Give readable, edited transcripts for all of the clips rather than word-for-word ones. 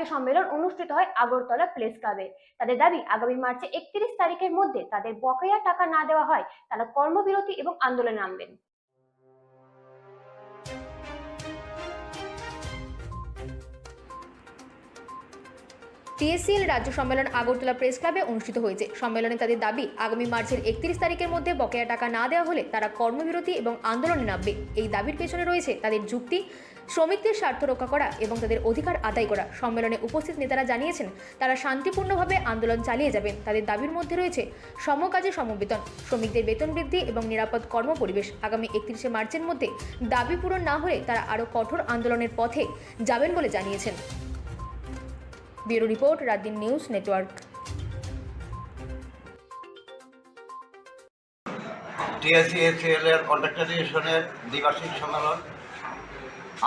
রাজ্য সম্মেলন অনুষ্ঠিত হয় আগরতলা প্রেস ক্লাবে। তাদের দাবি, আগামী মার্চে 31 তারিখের মধ্যে তাদের বকেয়া টাকা না দেওয়া হয় তারা কর্মবিরতি এবং আন্দোলনে নামবেন। টিএসসিএল রাজ্য সম্মেলন আগরতলা প্রেস ক্লাবে অনুষ্ঠিত হয়েছে। সম্মেলনে তাদের দাবি, আগামী মার্চের 31 তারিখের মধ্যে বকেয়া টাকা না দেওয়া হলে তারা কর্মবিরতি এবং আন্দোলনে নামবে। এই দাবির পেছনে রয়েছে তাদের যুক্তি, শ্রমিকদের স্বার্থ রক্ষা করা এবং তাদের অধিকার আদায় করা। সম্মেলনে উপস্থিত নেতারা জানিয়েছেন তারা শান্তিপূর্ণভাবে আন্দোলন চালিয়ে যাবেন। তাদের দাবির মধ্যে রয়েছে সমকাজে সমবেতন, শ্রমিকদের বেতন বৃদ্ধি এবং নিরাপদ কর্মপরিবেশ। আগামী 31শে মার্চের মধ্যে দাবি পূরণ না হলে তারা আরও কঠোর আন্দোলনের পথে যাবেন বলে জানিয়েছেন। Bureau report, রাতদিন news network. টিএসসিএল এর কন্ট্রাক্টর ইউনিয়নের দ্বিবার্ষিক সম্মেলন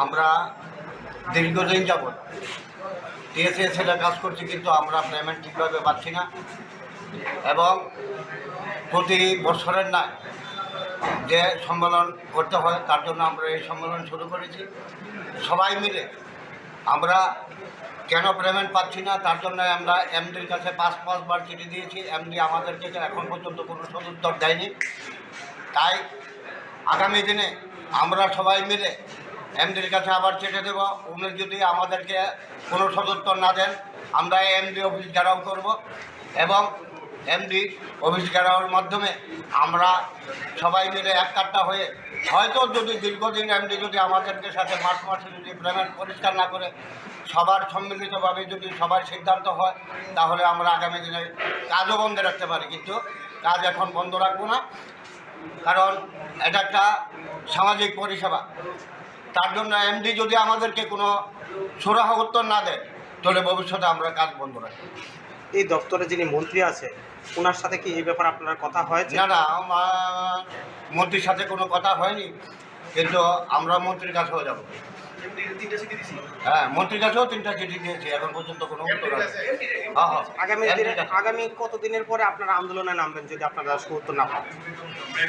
আমরা দীর্ঘদিন যাবৎ টিএসসিএল এর কাজ করছি, কিন্তু আমরা পেমেন্ট ঠিকভাবে পাচ্ছি না এবং প্রতি বছরের না যে সম্মেলন করতে হয় তার জন্য আমরা এই সম্মেলন শুরু করেছি। সবাই মিলে আমরা কেন পেমেন্ট পাচ্ছি না তার জন্য আমরা এমডির কাছে 5বার চিঠি দিয়েছি। এমডি আমাদেরকে এখন পর্যন্ত কোনো সদুত্তর দেয়নি। তাই আগামী দিনে আমরা সবাই মিলে এমডির কাছে আবার চিঠি দেব। উনি যদি আমাদেরকে কোনো সদুত্তর না দেন আমরা এমডি অফিস ঘেরাও করব এবং এমডি অফিস ঘেরাওর মাধ্যমে আমরা সবাই মিলে এককাট্টা হয়ে হয়তো যদি দীর্ঘদিন এমডি যদি আমাদেরকে সাথে মার্চ মাসে যদি পেমেন্ট পরিষ্কার না করে সবার সম্মিলিতভাবে যদি সবার সিদ্ধান্ত হয় তাহলে আমরা আগামী দিনে কাজও বন্ধ রাখতে পারি, কিন্তু কাজ এখন বন্ধ রাখবো না, কারণ এটা একটা সামাজিক পরিষেবা। তার জন্য এমডি যদি আমাদেরকে কোনো সুরাহা উত্তর না দেয় তাহলে ভবিষ্যতে আমরা কাজ বন্ধ রাখবো। এই দপ্তরে যিনি মন্ত্রী আছে ওনার সাথে কি এই ব্যাপারে আপনার কথা হয়েছে? না, আমার মন্ত্রীর সাথে কোনো কথা হয়নি, কিন্তু আমরা মন্ত্রীর কাছেও যাব। হ্যাঁ, মন্ত্রীর কাছেও 3টা চিঠি দিয়েছি, এখন পর্যন্ত কোনো উত্তর আসেনি। আগামী কতদিনের পরে আপনারা আন্দোলনে নামবেন যদি আপনারা উত্তর না পান?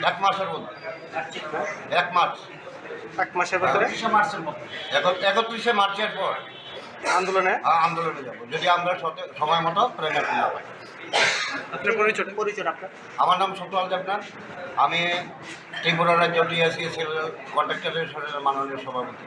1 মাসের মধ্যে। 1 মাস, 1 মাসের ভেতরে 31শে মার্চের পর আন্দোলনে যাব, যদি আমরা সময় মতো পেমেন্ট না পাই। আপনার পরিচয় আপনার? আমার নাম সত্যপাল দেবনাথ, আমি ত্রিপুরা রাজ্য টিএসসিএল কন্ট্রাক্টর ইউনিয়নের মাননীয় সভাপতি।